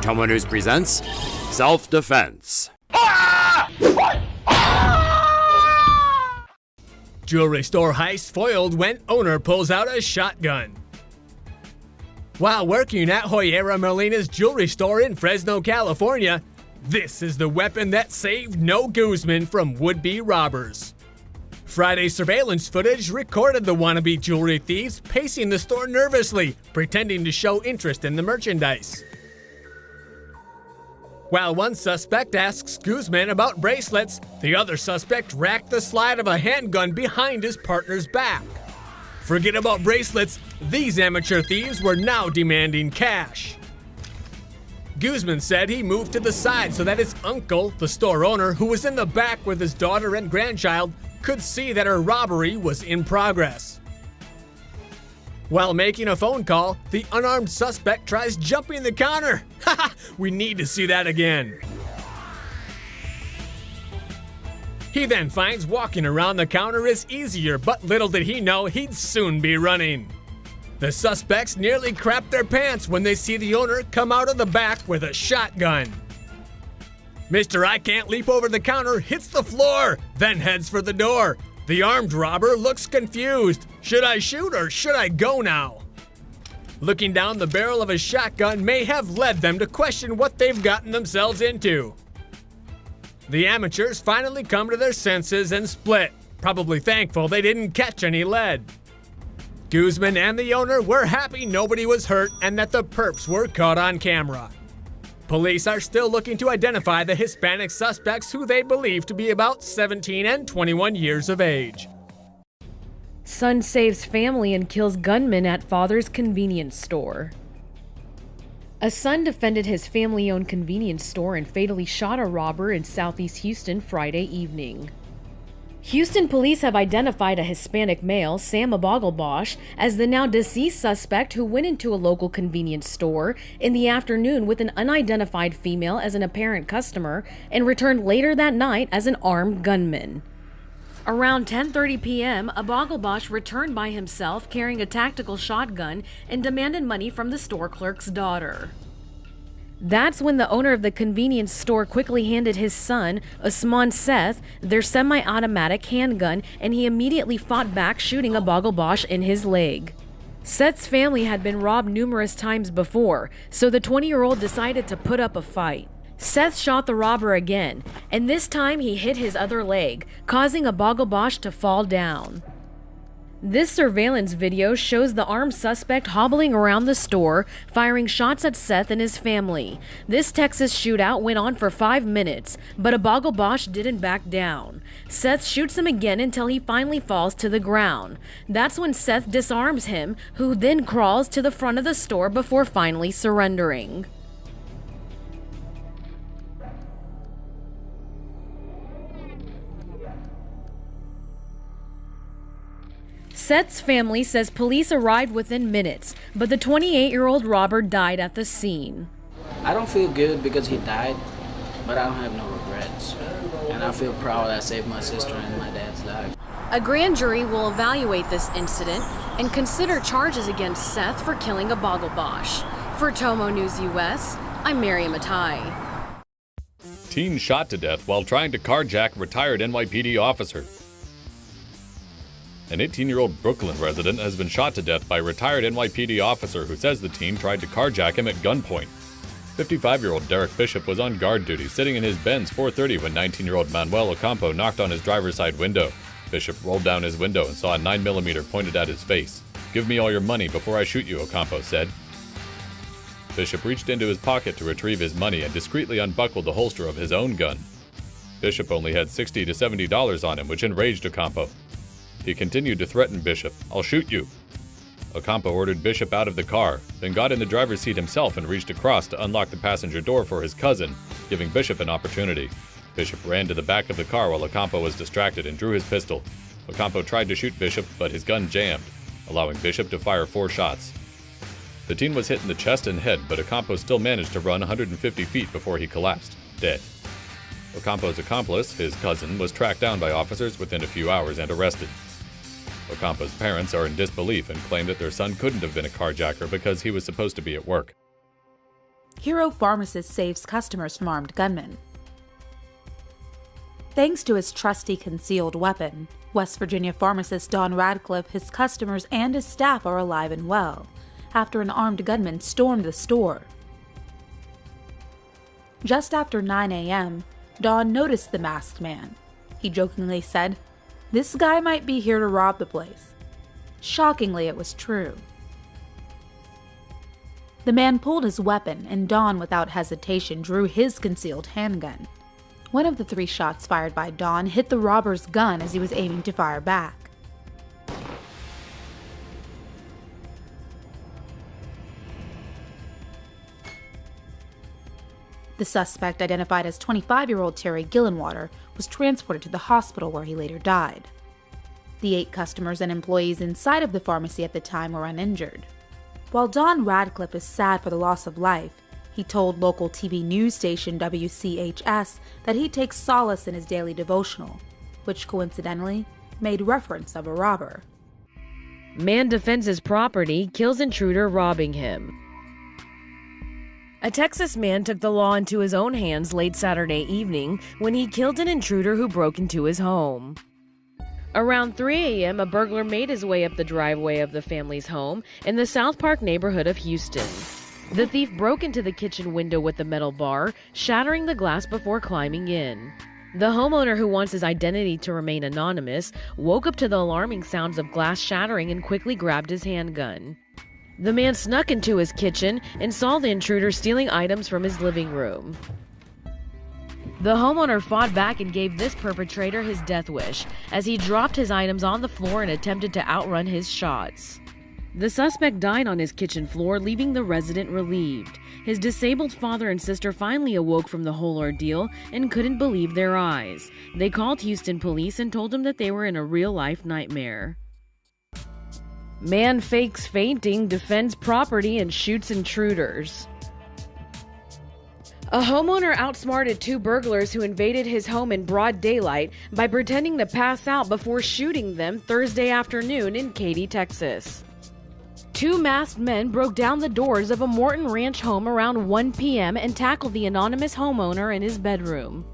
TomoNews presents Self-Defense. Jewelry store heist foiled when owner pulls out a shotgun. While working at Joyera Molina's jewelry store in Fresno, California, this is the weapon that saved no Guzman from would-be robbers. Friday's surveillance footage recorded the wannabe jewelry thieves pacing the store nervously, pretending to show interest in the merchandise. While one suspect asks Guzman about bracelets, the other suspect racked the slide of a handgun behind his partner's back. Forget about bracelets, these amateur thieves were now demanding cash. Guzman said he moved to the side so that his uncle, the store owner, who was in the back with his daughter and grandchild, could see that her robbery was in progress. While making a phone call, the unarmed suspect tries jumping the counter. Haha, we need to see that again. He then finds walking around the counter is easier, but little did he know he'd soon be running. The suspects nearly crap their pants when they see the owner come out of the back with a shotgun. Mr. I Can't Leap Over the Counter hits the floor, then heads for the door. The armed robber looks confused. Should I shoot or should I go now? Looking down the barrel of a shotgun may have led them to question what they've gotten themselves into. The amateurs finally come to their senses and split, probably thankful they didn't catch any lead. Guzman and the owner were happy nobody was hurt and that the perps were caught on camera. Police are still looking to identify the Hispanic suspects who they believe to be about 17 and 21 years of age. Son saves family and kills gunman at father's convenience store. A son defended his family-owned convenience store and fatally shot a robber in southeast Houston Friday evening. Houston police have identified a Hispanic male, Sam Abogelbosch, as the now deceased suspect who went into a local convenience store in the afternoon with an unidentified female as an apparent customer and returned later that night as an armed gunman. Around 10:30 p.m., Abogelbosch returned by himself carrying a tactical shotgun and demanded money from the store clerk's daughter. That's when the owner of the convenience store quickly handed his son, Usman Seth, their semi-automatic handgun, and he immediately fought back, shooting Abogelbosch in his leg. Seth's family had been robbed numerous times before, so the 20-year-old decided to put up a fight. Seth shot the robber again, and this time he hit his other leg, causing Abogelbosch to fall down. This surveillance video shows the armed suspect hobbling around the store, firing shots at Seth and his family. This Texas shootout went on for 5 minutes, but Abogelbosch didn't back down. Seth shoots him again until he finally falls to the ground. That's when Seth disarms him, who then crawls to the front of the store before finally surrendering. Seth's family says police arrived within minutes, but the 28-year-old robber died at the scene. I don't feel good because he died, but I don't have no regrets. And I feel proud I saved my sister and my dad's life. A grand jury will evaluate this incident and consider charges against Seth for killing Abogelbosch. For TomoNews US, I'm Miriam Atai. Teen shot to death while trying to carjack retired NYPD officer. An 18-year-old Brooklyn resident has been shot to death by a retired NYPD officer who says the teen tried to carjack him at gunpoint. 55-year-old Derek Bishop was on guard duty, sitting in his Benz 430 when 19-year-old Manuel Ocampo knocked on his driver's side window. Bishop rolled down his window and saw a 9mm pointed at his face. "Give me all your money before I shoot you," Ocampo said. Bishop reached into his pocket to retrieve his money and discreetly unbuckled the holster of his own gun. Bishop only had $60 to $70 on him, which enraged Ocampo. He continued to threaten Bishop. "I'll shoot you." Ocampo ordered Bishop out of the car, then got in the driver's seat himself and reached across to unlock the passenger door for his cousin, giving Bishop an opportunity. Bishop ran to the back of the car while Ocampo was distracted and drew his pistol. Ocampo tried to shoot Bishop, but his gun jammed, allowing Bishop to fire 4 shots. The teen was hit in the chest and head, but Ocampo still managed to run 150 feet before he collapsed, dead. Ocampo's accomplice, his cousin, was tracked down by officers within a few hours and arrested. Ocampo's parents are in disbelief and claim that their son couldn't have been a carjacker because he was supposed to be at work. hero pharmacist saves customers from armed gunmen. Thanks to his trusty concealed weapon, West Virginia pharmacist Don Radcliffe, his customers, and his staff are alive and well after an armed gunman stormed the store. Just after 9 a.m., Don noticed the masked man. He jokingly said, "This guy might be here to rob the place." Shockingly, it was true. The man pulled his weapon, and Don, without hesitation, drew his concealed handgun. One of the 3 shots fired by Don hit the robber's gun as he was aiming to fire back. The suspect, identified as 25-year-old Terry Gillenwater, was transported to the hospital where he later died. The 8 customers and employees inside of the pharmacy at the time were uninjured. While Don Radcliffe is sad for the loss of life, he told local TV news station WCHS that he takes solace in his daily devotional, which coincidentally made reference of a robber. Man defends his property, kills intruder robbing him. A Texas man took the law into his own hands late Saturday evening when he killed an intruder who broke into his home. Around 3 a.m., a burglar made his way up the driveway of the family's home in the South Park neighborhood of Houston. The thief broke into the kitchen window with a metal bar, shattering the glass before climbing in. The homeowner, who wants his identity to remain anonymous, woke up to the alarming sounds of glass shattering and quickly grabbed his handgun. The man snuck into his kitchen and saw the intruder stealing items from his living room. The homeowner fought back and gave this perpetrator his death wish as he dropped his items on the floor and attempted to outrun his shots. The suspect died on his kitchen floor, leaving the resident relieved. His disabled father and sister finally awoke from the whole ordeal and couldn't believe their eyes. They called Houston police and told them that they were in a real-life nightmare. Man fakes fainting, defends property, and shoots intruders. A homeowner outsmarted 2 burglars who invaded his home in broad daylight by pretending to pass out before shooting them Thursday afternoon in Katy, Texas. 2 masked men broke down the doors of a Morton Ranch home around 1 p.m. and tackled the anonymous homeowner in his bedroom.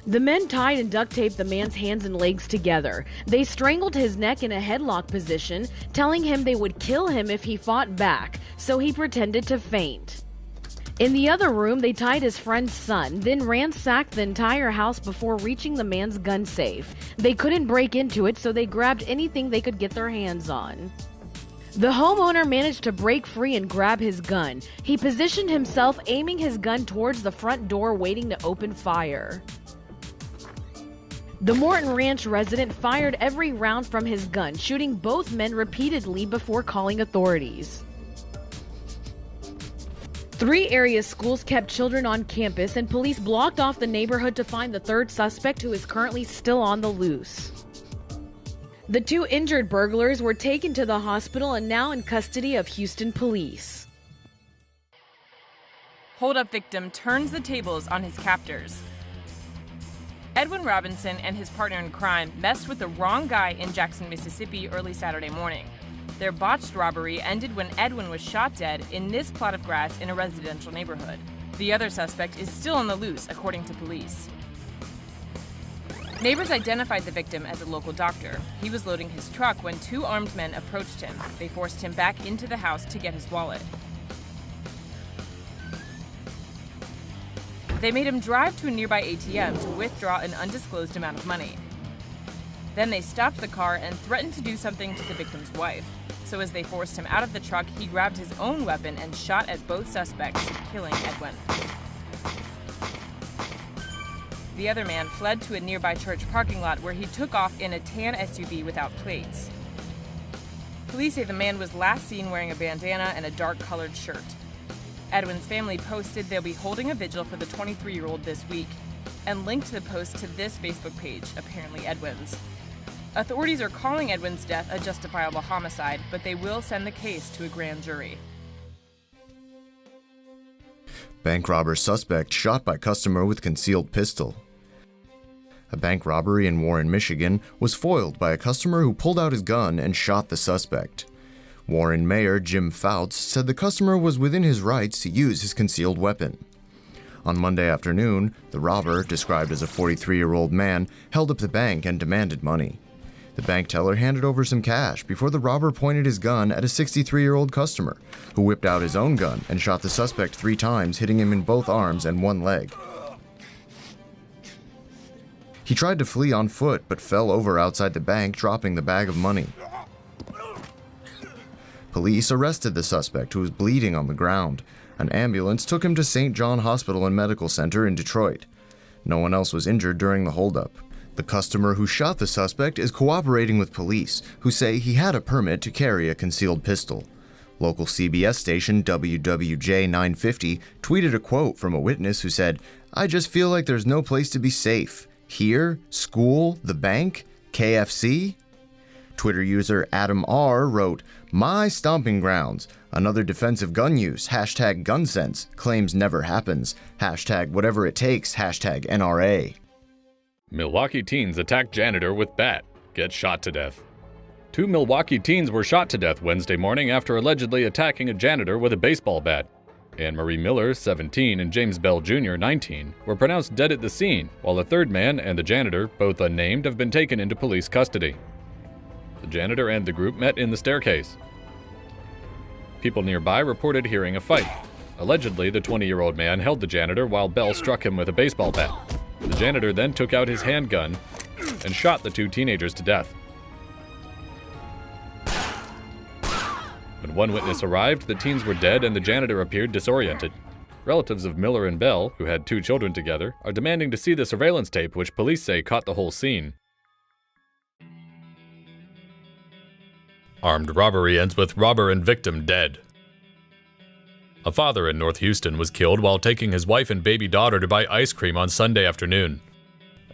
The men tied and duct taped the man's hands and legs together. They strangled his neck in a headlock position, telling him they would kill him if he fought back, so he pretended to faint. In the other room, they tied his friend's son, then ransacked the entire house before reaching the man's gun safe. They couldn't break into it, so they grabbed anything they could get their hands on. The homeowner managed to break free and grab his gun. He positioned himself, aiming his gun towards the front door, waiting to open fire. The Morton Ranch resident fired every round from his gun, shooting both men repeatedly before calling authorities. 3 area schools kept children on campus, and police blocked off the neighborhood to find the 3rd suspect, who is currently still on the loose. The 2 injured burglars were taken to the hospital and now in custody of Houston police. Hold-up victim turns the tables on his captors. Edwin Robinson and his partner in crime messed with the wrong guy in Jackson, Mississippi early Saturday morning. Their botched robbery ended when Edwin was shot dead in this plot of grass in a residential neighborhood. The other suspect is still on the loose, according to police. Neighbors identified the victim as a local doctor. He was loading his truck when 2 armed men approached him. They forced him back into the house to get his wallet. They made him drive to a nearby ATM to withdraw an undisclosed amount of money. Then they stopped the car and threatened to do something to the victim's wife. So as they forced him out of the truck, he grabbed his own weapon and shot at both suspects, killing Edwin. The other man fled to a nearby church parking lot where he took off in a tan SUV without plates. Police say the man was last seen wearing a bandana and a dark-colored shirt. Edwin's family posted they'll be holding a vigil for the 23-year-old this week and linked the post to this Facebook page, apparently Edwin's. Authorities are calling Edwin's death a justifiable homicide, but they will send the case to a grand jury. Bank robber suspect shot by customer with concealed pistol. A bank robbery in Warren, Michigan was foiled by a customer who pulled out his gun and shot the suspect. Warren Mayor Jim Fouts said the customer was within his rights to use his concealed weapon. On Monday afternoon, the robber, described as a 43-year-old man, held up the bank and demanded money. The bank teller handed over some cash before the robber pointed his gun at a 63-year-old customer, who whipped out his own gun and shot the suspect 3 times, hitting him in both arms and one leg. He tried to flee on foot but fell over outside the bank, dropping the bag of money. Police arrested the suspect, who was bleeding on the ground. An ambulance took him to St. John Hospital and Medical Center in Detroit. No one else was injured during the holdup. The customer who shot the suspect is cooperating with police, who say he had a permit to carry a concealed pistol. Local CBS station WWJ 950 tweeted a quote from a witness who said, "I just feel like there's no place to be safe. Here, school, the bank, KFC?" Twitter user Adam R. wrote, "My stomping grounds. Another defensive gun use, hashtag gun sense, claims never happens, hashtag whatever it takes, hashtag NRA." Milwaukee teens attack janitor with bat, get shot to death. 2 Milwaukee teens were shot to death Wednesday morning after allegedly attacking a janitor with a baseball bat. Anne Marie Miller, 17, and James Bell Jr., 19, were pronounced dead at the scene, while a third man and the janitor, both unnamed, have been taken into police custody. The janitor and the group met in the staircase. People nearby reported hearing a fight. Allegedly, the 20-year-old man held the janitor while Bell struck him with a baseball bat. The janitor then took out his handgun and shot the 2 teenagers to death. When one witness arrived, the teens were dead and the janitor appeared disoriented. Relatives of Miller and Bell, who had 2 children together, are demanding to see the surveillance tape, which police say caught the whole scene. Armed robbery ends with robber and victim dead. A father in North Houston was killed while taking his wife and baby daughter to buy ice cream on Sunday afternoon.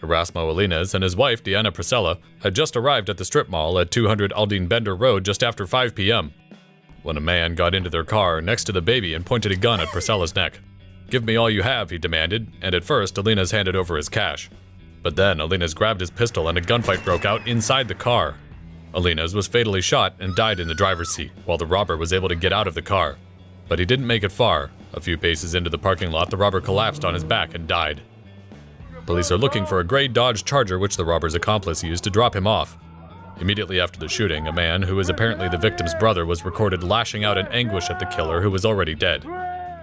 Erasmo Alinas and his wife, Deanna Priscilla, had just arrived at the strip mall at 200 Aldine Bender Road just after 5 p.m. when a man got into their car next to the baby and pointed a gun at Priscilla's neck. "Give me all you have," he demanded, and at first Alinas handed over his cash. But then Alinas grabbed his pistol and a gunfight broke out inside the car. Alinas was fatally shot and died in the driver's seat, while the robber was able to get out of the car. But he didn't make it far. A few paces into the parking lot, the robber collapsed on his back and died. Police are looking for a gray Dodge Charger which the robber's accomplice used to drop him off. Immediately after the shooting, a man who is apparently the victim's brother was recorded lashing out in anguish at the killer, who was already dead.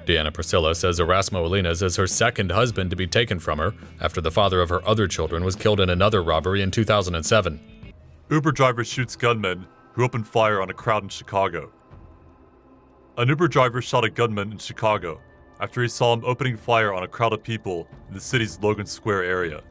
Deanna Priscilla says Erasmo Alinas is her second husband to be taken from her after the father of her other children was killed in another robbery in 2007. Uber driver shoots gunman who opened fire on a crowd in Chicago. An Uber driver shot a gunman in Chicago after he saw him opening fire on a crowd of people in the city's Logan Square area.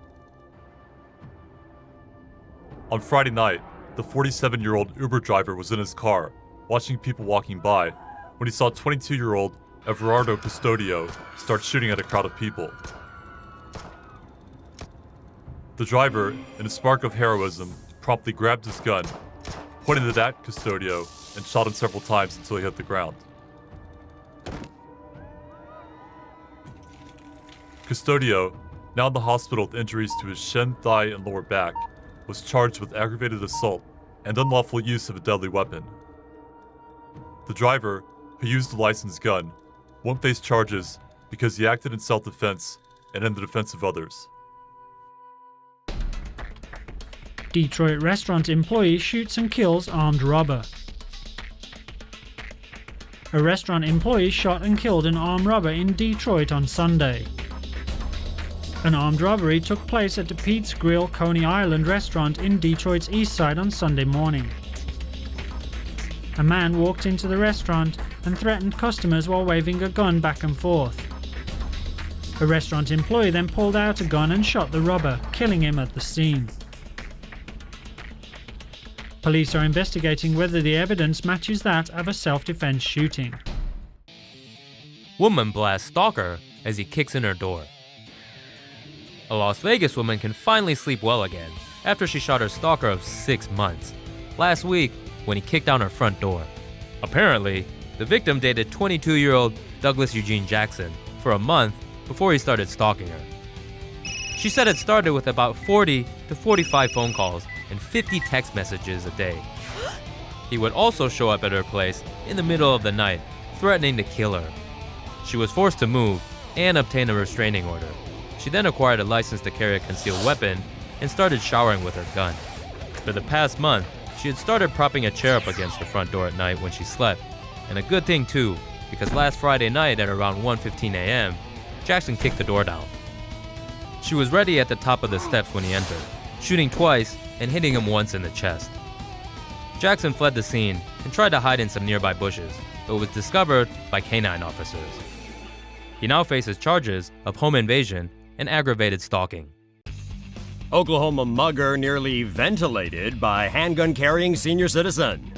On Friday night, the 47-year-old Uber driver was in his car, watching people walking by, when he saw 22-year-old Everardo Custodio start shooting at a crowd of people. The driver, in a spark of heroism, promptly grabbed his gun, pointed it at Custodio, and shot him several times until he hit the ground. Custodio, now in the hospital with injuries to his shin, thigh, and lower back, was charged with aggravated assault and unlawful use of a deadly weapon. The driver, who used a licensed gun, won't face charges because he acted in self-defense and in the defense of others. Detroit restaurant employee shoots and kills armed robber. A restaurant employee shot and killed an armed robber in Detroit on Sunday. An armed robbery took place at the Pete's Grill Coney Island restaurant in Detroit's east side on Sunday morning. A man walked into the restaurant and threatened customers while waving a gun back and forth. A restaurant employee then pulled out a gun and shot the robber, killing him at the scene. Police are investigating whether the evidence matches that of a self-defense shooting. Woman blasts stalker as he kicks in her door. A Las Vegas woman can finally sleep well again after she shot her stalker of 6 months last week when he kicked down her front door. Apparently, the victim dated 22-year-old Douglas Eugene Jackson for a month before he started stalking her. She said it started with about 40 to 45 phone calls and 50 text messages a day. he would also show up at her place in the middle of the night, threatening to kill her. She was forced to move and obtain a restraining order. She then acquired a license to carry a concealed weapon and started showering with her gun. For the past month, she had started propping a chair up against the front door at night when she slept. And a good thing too, because last Friday night at around 1:15 a.m., Jackson kicked the door down. She was ready at the top of the steps when he entered, shooting twice and hitting him once in the chest. Jackson fled the scene and tried to hide in some nearby bushes, but was discovered by canine officers. He now faces charges of home invasion and aggravated stalking. Oklahoma mugger nearly ventilated by handgun-carrying senior citizen.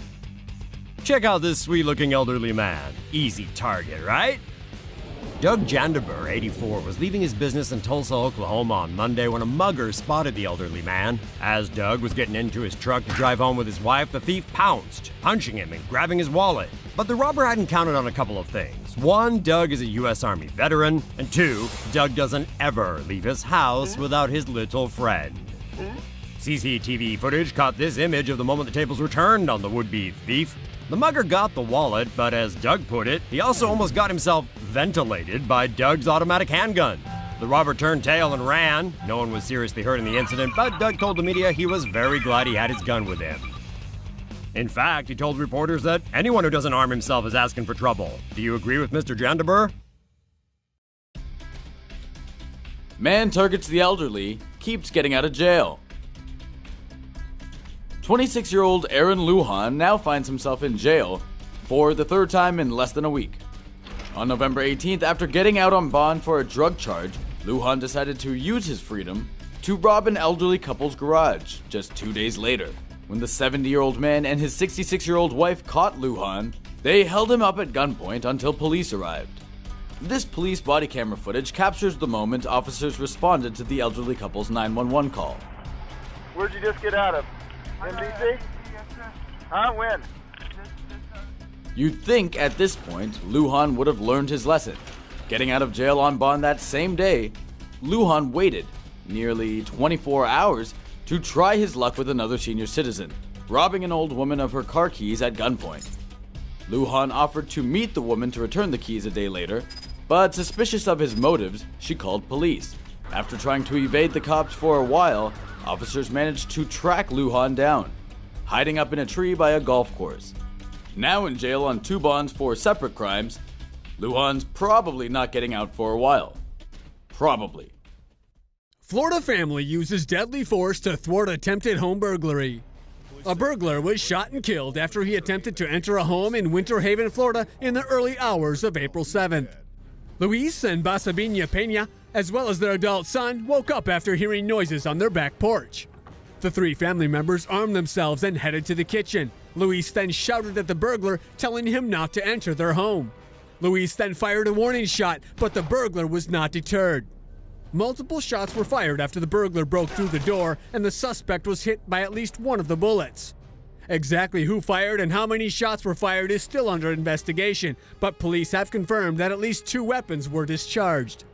Check out this sweet-looking elderly man. Easy target, right? Doug Debur, 84, was leaving his business in Tulsa, Oklahoma on Monday when a mugger spotted the elderly man. As Doug was getting into his truck to drive home with his wife, the thief pounced, punching him and grabbing his wallet. But the robber hadn't counted on a couple of things. One, Doug is a U.S. Army veteran, and two, Doug doesn't ever leave his house without his little friend. CCTV footage caught this image of the moment the tables were turned on the would-be thief. The mugger got the wallet, but as Doug put it, he also almost got himself ventilated by Doug's automatic handgun. The robber turned tail and ran. No one was seriously hurt in the incident, but Doug told the media he was very glad he had his gun with him. In fact, he told reporters that anyone who doesn't arm himself is asking for trouble. Do you agree with Mr. Debur? Man targets the elderly, keeps getting out of jail. 26-year-old Aaron Lujan now finds himself in jail for the third time in less than a week. On November 18th, after getting out on bond for a drug charge, Lujan decided to use his freedom to rob an elderly couple's garage just 2 days later. When the 70-year-old man and his 66-year-old wife caught Lujan, they held him up at gunpoint until police arrived. This police body camera footage captures the moment officers responded to the elderly couple's 911 call. Where'd you just get out of? MDC? Huh? When? You'd think at this point, Lujan would have learned his lesson. Getting out of jail on bond that same day, Lujan waited nearly 24 hours to try his luck with another senior citizen, robbing an old woman of her car keys at gunpoint. Lujan offered to meet the woman to return the keys a day later, but suspicious of his motives, she called police. After trying to evade the cops for a while, officers managed to track Lujan down, hiding up in a tree by a golf course. Now in jail on 2 bonds for separate crimes, Lujan's probably not getting out for a while. Probably. Florida family uses deadly force to thwart attempted home burglary. A burglar was shot and killed after he attempted to enter a home in Winter Haven, Florida in the early hours of April 7th. Luis and Basabina Pena, as well as their adult son, woke up after hearing noises on their back porch. The 3 family members armed themselves and headed to the kitchen. Luis then shouted at the burglar, telling him not to enter their home. Luis then fired a warning shot, but the burglar was not deterred. Multiple shots were fired after the burglar broke through the door, and the suspect was hit by at least one of the bullets. Exactly who fired and how many shots were fired is still under investigation, but police have confirmed that at least 2 weapons were discharged.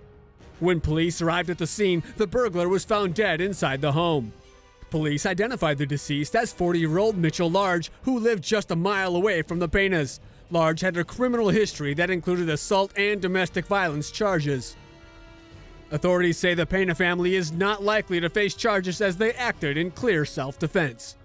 When police arrived at the scene, the burglar was found dead inside the home. Police identified the deceased as 40-year-old Mitchell Large, who lived just a mile away from the Penas. Large had a criminal history that included assault and domestic violence charges. Authorities say the Pena family is not likely to face charges as they acted in clear self-defense.